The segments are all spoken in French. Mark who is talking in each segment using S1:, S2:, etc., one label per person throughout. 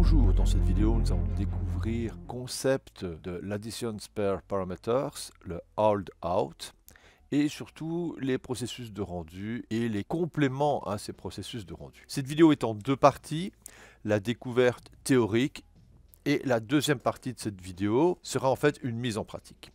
S1: Bonjour, dans cette vidéo nous allons découvrir le concept de l'Addition Pair Parameters, le hold out, et surtout les processus de rendu et les compléments à ces processus de rendu. Cette vidéo est en deux parties, la découverte théorique et la deuxième partie de cette vidéo sera en fait une mise en pratique.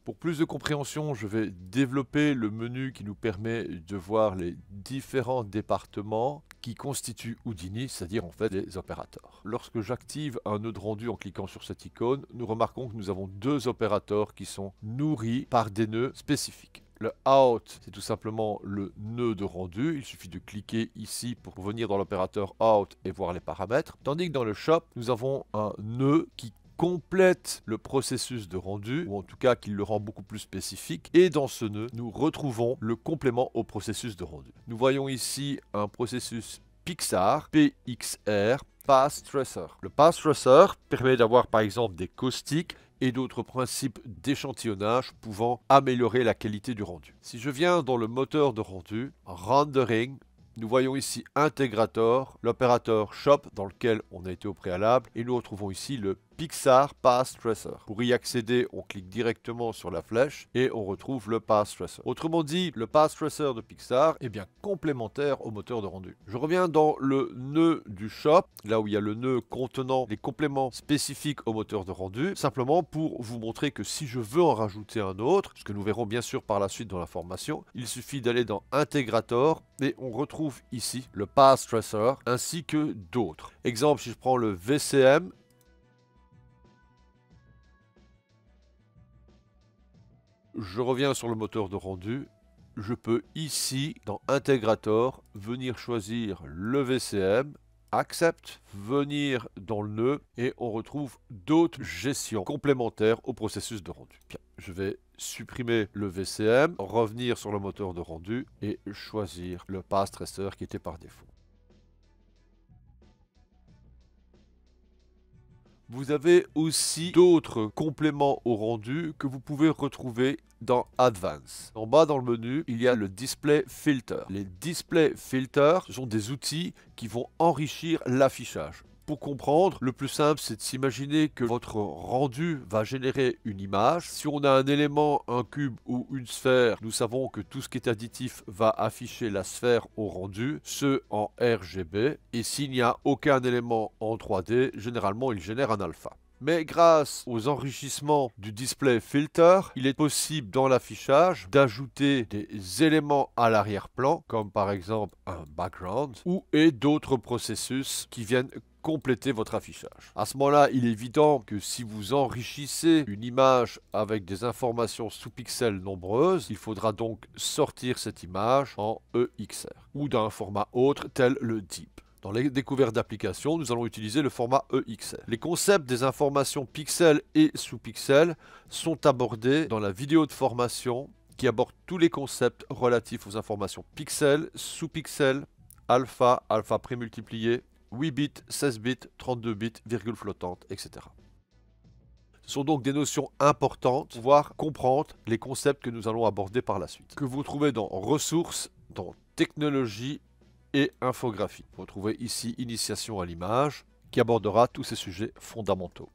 S1: Pour plus de compréhension, je vais développer le menu qui nous permet de voir les différents départements qui constituent Houdini, c'est-à-dire en fait les opérateurs. Lorsque j'active un nœud de rendu en cliquant sur cette icône, nous remarquons que nous avons deux opérateurs qui sont nourris par des nœuds spécifiques. Le out, c'est tout simplement le nœud de rendu. Il suffit de cliquer ici pour venir dans l'opérateur out et voir les paramètres. Tandis que dans le shop, nous avons un nœud qui complète le processus de rendu, ou en tout cas qui le rend beaucoup plus spécifique. Et dans ce nœud, nous retrouvons le complément au processus de rendu. Nous voyons ici un processus Pixar, PXR, Path Tracer. Le Path Tracer permet d'avoir par exemple des caustiques et d'autres principes d'échantillonnage pouvant améliorer la qualité du rendu. Si je viens dans le moteur de rendu, Rendering, nous voyons ici Integrator, l'opérateur Shop dans lequel on a été au préalable, et nous retrouvons ici le Pixar Path Tracer. Pour y accéder, on clique directement sur la flèche et on retrouve le Path Tracer. Autrement dit, le Path Tracer de Pixar est bien complémentaire au moteur de rendu. Je reviens dans le nœud du shop, là où il y a le nœud contenant les compléments spécifiques au moteur de rendu, simplement pour vous montrer que si je veux en rajouter un autre, ce que nous verrons bien sûr par la suite dans la formation, il suffit d'aller dans Integrator et on retrouve ici le Path Tracer ainsi que d'autres. Exemple, si je prends le VCM, je reviens sur le moteur de rendu, je peux ici, dans Integrator, venir choisir le VCM, Accept, venir dans le nœud et on retrouve d'autres gestions complémentaires au processus de rendu. Bien, je vais supprimer le VCM, revenir sur le moteur de rendu et choisir le Path Tracer qui était par défaut. Vous avez aussi d'autres compléments au rendu que vous pouvez retrouver dans Advanced. En bas dans le menu, il y a le Display Filter. Les Display Filters sont des outils qui vont enrichir l'affichage. Pour comprendre, le plus simple, c'est de s'imaginer que votre rendu va générer une image. Si on a un élément, un cube ou une sphère, nous savons que tout ce qui est additif va afficher la sphère au rendu, ce en RGB. Et s'il n'y a aucun élément en 3D, généralement, il génère un alpha. Mais grâce aux enrichissements du display filter, il est possible dans l'affichage d'ajouter des éléments à l'arrière-plan, comme par exemple un background, ou et d'autres processus qui viennent compléter votre affichage. À ce moment-là, il est évident que si vous enrichissez une image avec des informations sous pixels nombreuses, il faudra donc sortir cette image en EXR ou d'un format autre tel le DIP. Dans les découvertes d'applications, nous allons utiliser le format EXR. Les concepts des informations pixels et sous-pixels sont abordés dans la vidéo de formation qui aborde tous les concepts relatifs aux informations pixels, sous-pixels, alpha, alpha prémultiplié, 8 bits, 16 bits, 32 bits, virgule flottante, etc. Ce sont donc des notions importantes pour pouvoir comprendre les concepts que nous allons aborder par la suite. Que vous trouvez dans ressources, dans technologie et infographie. Vous retrouvez ici Initiation à l'image qui abordera tous ces sujets fondamentaux.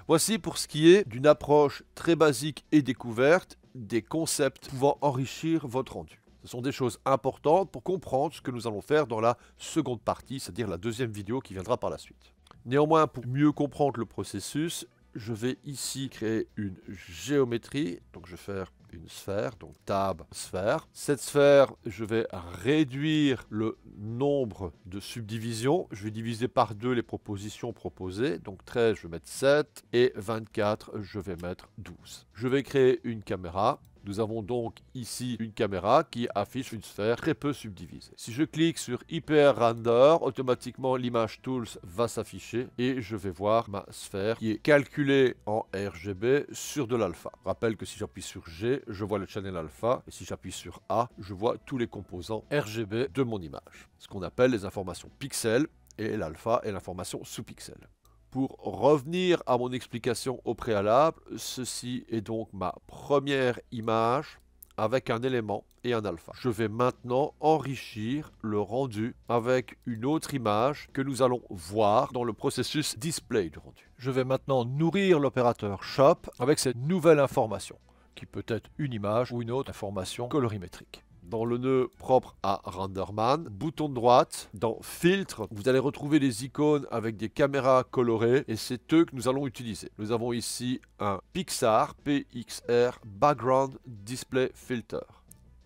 S1: Voici pour ce qui est d'une approche très basique et découverte des concepts pouvant enrichir votre rendu. Ce sont des choses importantes pour comprendre ce que nous allons faire dans la seconde partie, c'est-à-dire la deuxième vidéo qui viendra par la suite. Néanmoins, pour mieux comprendre le processus, je vais ici créer une géométrie. Donc je vais faire une sphère, donc tab sphère. Cette sphère, je vais réduire le nombre de subdivisions. Je vais diviser par 2 les propositions proposées. Donc 13, je vais mettre 7 et 24, je vais mettre 12. Je vais créer une caméra. Nous avons donc ici une caméra qui affiche une sphère très peu subdivisée. Si je clique sur Hyper Render, automatiquement l'Image Tools va s'afficher et je vais voir ma sphère qui est calculée en RGB sur de l'alpha. Je rappelle que si j'appuie sur G, je vois le channel alpha et si j'appuie sur A, je vois tous les composants RGB de mon image. Ce qu'on appelle les informations pixels et l'alpha est l'information sous pixel. Pour revenir à mon explication au préalable, ceci est donc ma première image avec un élément et un alpha. Je vais maintenant enrichir le rendu avec une autre image que nous allons voir dans le processus display du rendu. Je vais maintenant nourrir l'opérateur shop avec cette nouvelle information, qui peut être une image ou une autre information colorimétrique. Dans le nœud propre à RenderMan, bouton de droite, dans Filtre, vous allez retrouver des icônes avec des caméras colorées et c'est eux que nous allons utiliser. Nous avons ici un Pixar, PXR, Background Display Filter.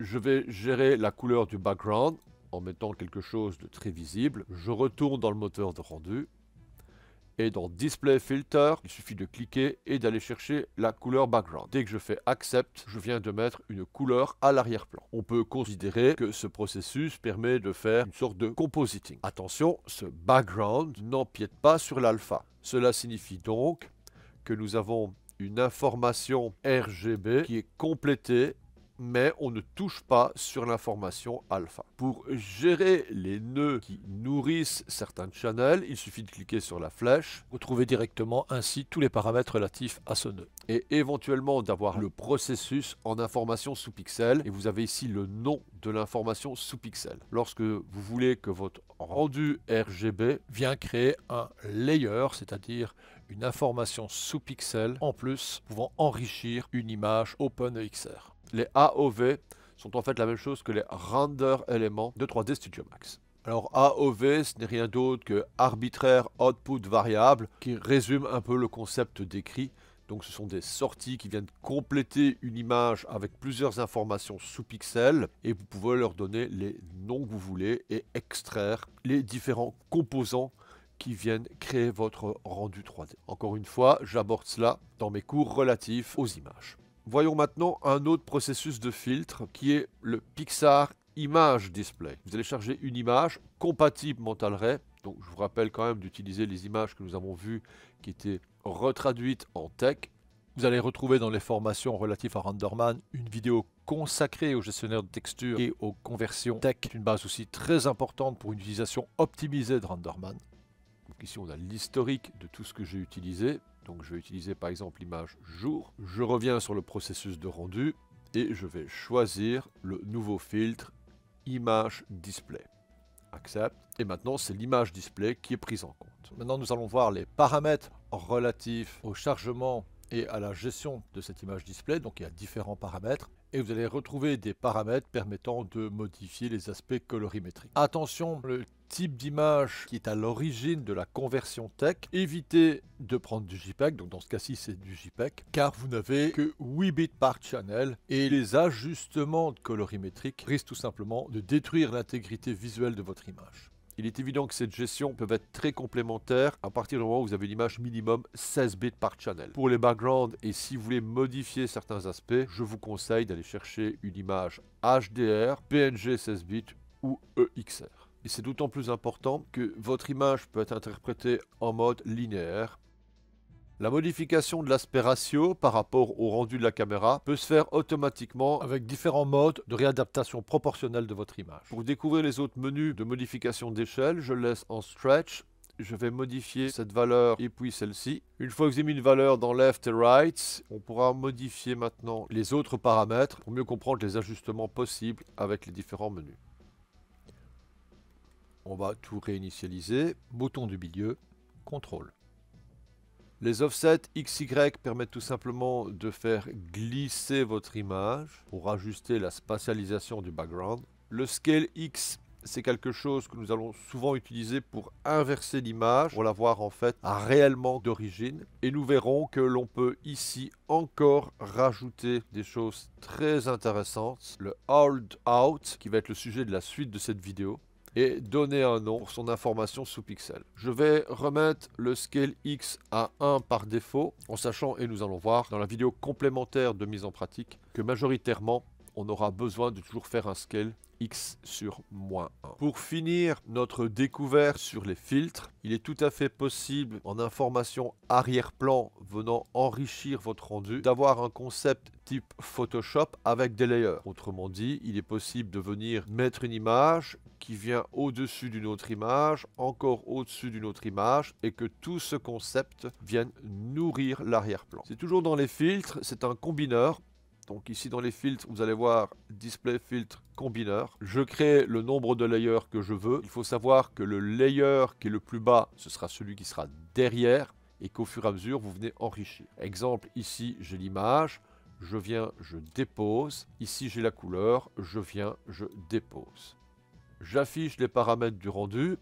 S1: Je vais gérer la couleur du background en mettant quelque chose de très visible. Je retourne dans le moteur de rendu. Et dans Display Filter, il suffit de cliquer et d'aller chercher la couleur background. Dès que je fais Accept, je viens de mettre une couleur à l'arrière-plan. On peut considérer que ce processus permet de faire une sorte de compositing. Attention, ce background n'empiète pas sur l'alpha. Cela signifie donc que nous avons une information RGB qui est complétée, mais on ne touche pas sur l'information alpha. Pour gérer les nœuds qui nourrissent certains channels, il suffit de cliquer sur la flèche. Vous trouvez directement ainsi tous les paramètres relatifs à ce nœud. Et éventuellement d'avoir le processus en information sous pixel. Et vous avez ici le nom de l'information sous pixel. Lorsque vous voulez que votre rendu RGB vienne créer un layer, c'est-à-dire une information sous pixel, en plus pouvant enrichir une image OpenEXR. Les AOV sont en fait la même chose que les render éléments de 3D Studio Max. Alors AOV, ce n'est rien d'autre que arbitraire output variable qui résume un peu le concept décrit. Donc ce sont des sorties qui viennent compléter une image avec plusieurs informations sous pixels et vous pouvez leur donner les noms que vous voulez et extraire les différents composants qui viennent créer votre rendu 3D. Encore une fois, j'aborde cela dans mes cours relatifs aux images. Voyons maintenant un autre processus de filtre qui est le Pixar Image Display. Vous allez charger une image compatible Mental Ray. Donc je vous rappelle quand même d'utiliser les images que nous avons vues qui étaient retraduites en tech. Vous allez retrouver dans les formations relatives à RenderMan une vidéo consacrée au gestionnaire de textures et aux conversions tech. Une base aussi très importante pour une utilisation optimisée de RenderMan. Donc ici on a l'historique de tout ce que j'ai utilisé. Donc je vais utiliser par exemple l'image jour. Je reviens sur le processus de rendu et je vais choisir le nouveau filtre Image Display. Accept. Et maintenant c'est l'image display qui est prise en compte. Maintenant nous allons voir les paramètres relatifs au chargement et à la gestion de cette image display. Donc il y a différents paramètres. Et vous allez retrouver des paramètres permettant de modifier les aspects colorimétriques. Attention, le type d'image qui est à l'origine de la conversion tech, évitez de prendre du JPEG, donc dans ce cas-ci c'est du JPEG, car vous n'avez que 8 bits par channel et les ajustements de colorimétriques risquent tout simplement de détruire l'intégrité visuelle de votre image. Il est évident que cette gestion peut être très complémentaire à partir du moment où vous avez une image minimum 16 bits par channel. Pour les backgrounds et si vous voulez modifier certains aspects, je vous conseille d'aller chercher une image HDR, PNG 16 bits ou EXR. Et c'est d'autant plus important que votre image peut être interprétée en mode linéaire. La modification de l'aspect ratio par rapport au rendu de la caméra peut se faire automatiquement avec différents modes de réadaptation proportionnelle de votre image. Pour découvrir les autres menus de modification d'échelle, je le laisse en stretch. Je vais modifier cette valeur et puis celle-ci. Une fois que j'ai mis une valeur dans left et right, on pourra modifier maintenant les autres paramètres pour mieux comprendre les ajustements possibles avec les différents menus. On va tout réinitialiser. Bouton du milieu, CTRL. Les offsets XY permettent tout simplement de faire glisser votre image pour ajuster la spatialisation du background. Le Scale X, c'est quelque chose que nous allons souvent utiliser pour inverser l'image, pour la voir en fait réellement d'origine. Et nous verrons que l'on peut ici encore rajouter des choses très intéressantes. Le Hold Out, qui va être le sujet de la suite de cette vidéo, et donner un nom pour son information sous pixel. Je vais remettre le Scale X à 1 par défaut, en sachant, et nous allons voir dans la vidéo complémentaire de mise en pratique, que majoritairement, on aura besoin de toujours faire un Scale X sur -1. Pour finir notre découverte sur les filtres, il est tout à fait possible, en information arrière-plan venant enrichir votre rendu, d'avoir un concept type Photoshop avec des layers. Autrement dit, il est possible de venir mettre une image qui vient au-dessus d'une autre image, encore au-dessus d'une autre image, et que tout ce concept vienne nourrir l'arrière-plan. C'est toujours dans les filtres, c'est un combineur. Donc ici dans les filtres, vous allez voir Display Filtre Combiner. Je crée le nombre de layers que je veux. Il faut savoir que le layer qui est le plus bas, ce sera celui qui sera derrière et qu'au fur et à mesure, vous venez enrichir. Exemple, ici j'ai l'image, je viens, je dépose. Ici j'ai la couleur, je viens, je dépose. J'affiche les paramètres du rendu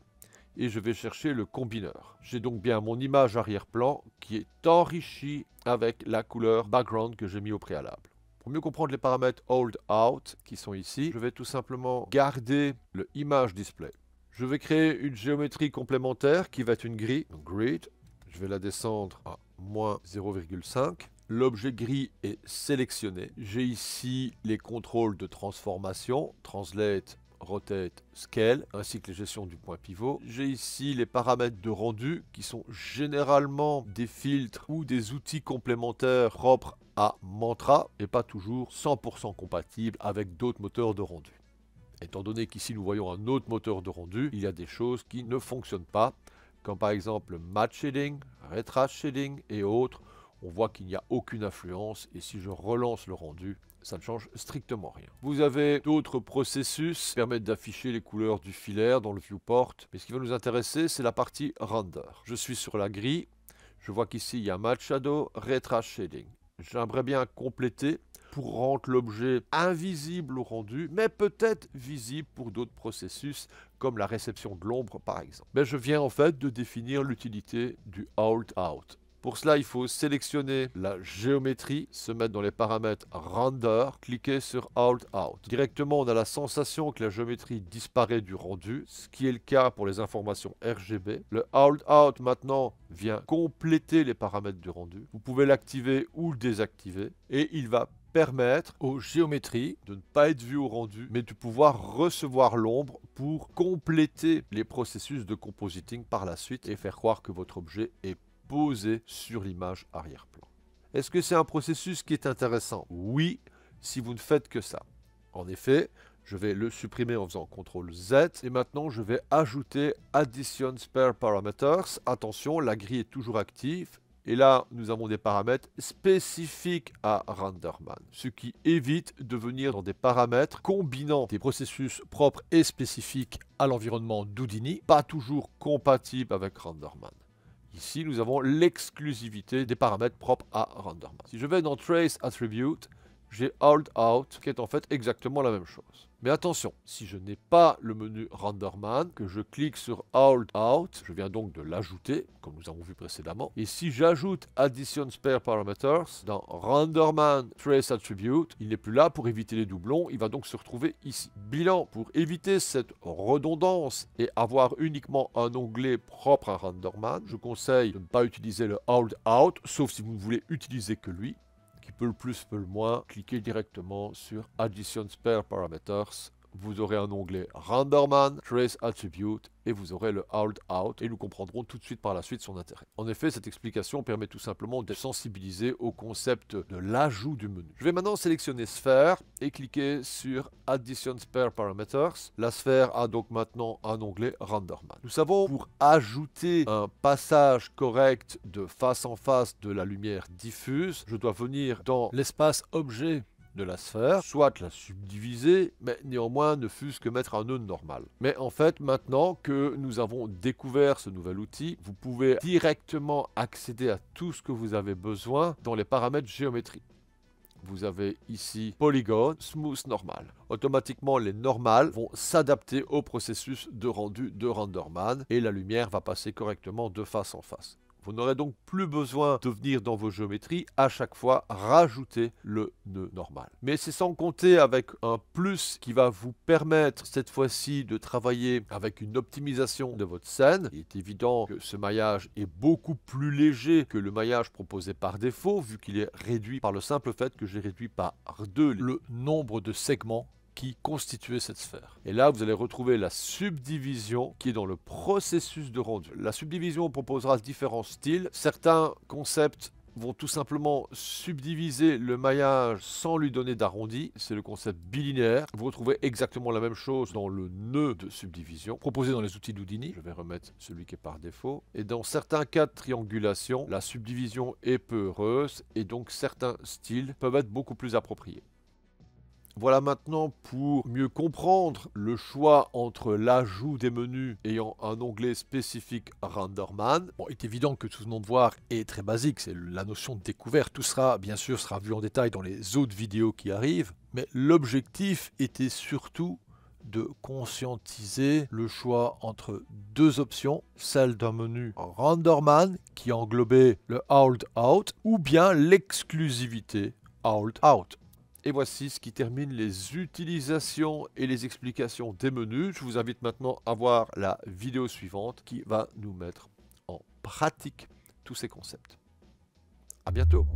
S1: et je vais chercher le combineur. J'ai donc bien mon image arrière-plan qui est enrichie avec la couleur background que j'ai mis au préalable. Pour mieux comprendre les paramètres Hold Out qui sont ici, je vais tout simplement garder le Image Display. Je vais créer une géométrie complémentaire qui va être une grille, donc grid. Je vais la descendre à moins 0,5. L'objet gris est sélectionné. J'ai ici les contrôles de transformation, Translate, Rotate, Scale, ainsi que les gestions du point pivot. J'ai ici les paramètres de rendu qui sont généralement des filtres ou des outils complémentaires propres à Mantra et pas toujours 100% compatibles avec d'autres moteurs de rendu. Étant donné qu'ici nous voyons un autre moteur de rendu, il y a des choses qui ne fonctionnent pas, comme par exemple le Matte Shading, Retrace Shading et autres. On voit qu'il n'y a aucune influence et si je relance le rendu, ça ne change strictement rien. Vous avez d'autres processus qui permettent d'afficher les couleurs du filaire dans le viewport, mais ce qui va nous intéresser, c'est la partie render. Je suis sur la grille, je vois qu'ici il y a Matte Shadow, Retrace Shading. J'aimerais bien compléter pour rendre l'objet invisible au rendu, mais peut-être visible pour d'autres processus, comme la réception de l'ombre par exemple. Mais je viens en fait de définir l'utilité du Hold Out. Pour cela, il faut sélectionner la géométrie, se mettre dans les paramètres Render, cliquer sur Hold Out. Directement, on a la sensation que la géométrie disparaît du rendu, ce qui est le cas pour les informations RGB. Le Hold Out, maintenant, vient compléter les paramètres du rendu. Vous pouvez l'activer ou le désactiver, et il va permettre aux géométries de ne pas être vues au rendu, mais de pouvoir recevoir l'ombre pour compléter les processus de compositing par la suite et faire croire que votre objet est posé sur l'image arrière-plan. Est-ce que c'est un processus qui est intéressant? Oui, si vous ne faites que ça. En effet, je vais le supprimer en faisant CTRL Z et maintenant je vais ajouter Addition Spare Parameters. Attention, la grille est toujours active. Et là, nous avons des paramètres spécifiques à RenderMan, ce qui évite de venir dans des paramètres combinant des processus propres et spécifiques à l'environnement d'Houdini, pas toujours compatibles avec RenderMan. Ici, nous avons l'exclusivité des paramètres propres à RenderMan. Si je vais dans Trace Attribute, j'ai Hold Out, qui est en fait exactement la même chose. Mais attention, si je n'ai pas le menu RenderMan, que je clique sur Hold Out, je viens donc de l'ajouter, comme nous avons vu précédemment. Et si j'ajoute Addition Spare Parameters dans RenderMan Trace Attribute, il n'est plus là pour éviter les doublons, il va donc se retrouver ici. Bilan, pour éviter cette redondance et avoir uniquement un onglet propre à RenderMan, je conseille de ne pas utiliser le Hold Out, sauf si vous ne voulez utiliser que lui. Qui peut le plus, peut le moins, cliquez directement sur Addition Spare Parameters. Vous aurez un onglet RenderMan, Trace Attribute et vous aurez le Hold Out et nous comprendrons tout de suite par la suite son intérêt. En effet, cette explication permet tout simplement de sensibiliser au concept de l'ajout du menu. Je vais maintenant sélectionner Sphère et cliquer sur Addition Spare Parameters. La sphère a donc maintenant un onglet RenderMan. Nous savons pour ajouter un passage correct de face en face de la lumière diffuse, je dois venir dans l'espace objet de la sphère, soit la subdiviser, mais néanmoins ne fût-ce que mettre un nœud normal. Mais en fait, maintenant que nous avons découvert ce nouvel outil, vous pouvez directement accéder à tout ce que vous avez besoin dans les paramètres géométrie. Vous avez ici Polygon, Smooth, Normal. Automatiquement, les normales vont s'adapter au processus de rendu de RenderMan et la lumière va passer correctement de face en face. Vous n'aurez donc plus besoin de venir dans vos géométries à chaque fois rajouter le nœud normal. Mais c'est sans compter avec un plus qui va vous permettre cette fois-ci de travailler avec une optimisation de votre scène. Il est évident que ce maillage est beaucoup plus léger que le maillage proposé par défaut vu qu'il est réduit par le simple fait que j'ai réduit par 2 le nombre de segments qui constituait cette sphère. Et là, vous allez retrouver la subdivision qui est dans le processus de rendu. La subdivision proposera différents styles. Certains concepts vont tout simplement subdiviser le maillage sans lui donner d'arrondi. C'est le concept bilinéaire. Vous retrouvez exactement la même chose dans le nœud de subdivision proposé dans les outils d'Houdini. Je vais remettre celui qui est par défaut. Et dans certains cas de triangulation, la subdivision est peu heureuse et donc certains styles peuvent être beaucoup plus appropriés. Voilà maintenant pour mieux comprendre le choix entre l'ajout des menus ayant un onglet spécifique Renderman. Bon, il est évident que tout ce nom de voir est très basique, c'est la notion de découverte. Tout sera, bien sûr, sera vu en détail dans les autres vidéos qui arrivent. Mais l'objectif était surtout de conscientiser le choix entre deux options, celle d'un menu Renderman qui englobait le Hold Out ou bien l'exclusivité Hold Out. Et voici ce qui termine les utilisations et les explications des menus. Je vous invite maintenant à voir la vidéo suivante qui va nous mettre en pratique tous ces concepts. À bientôt!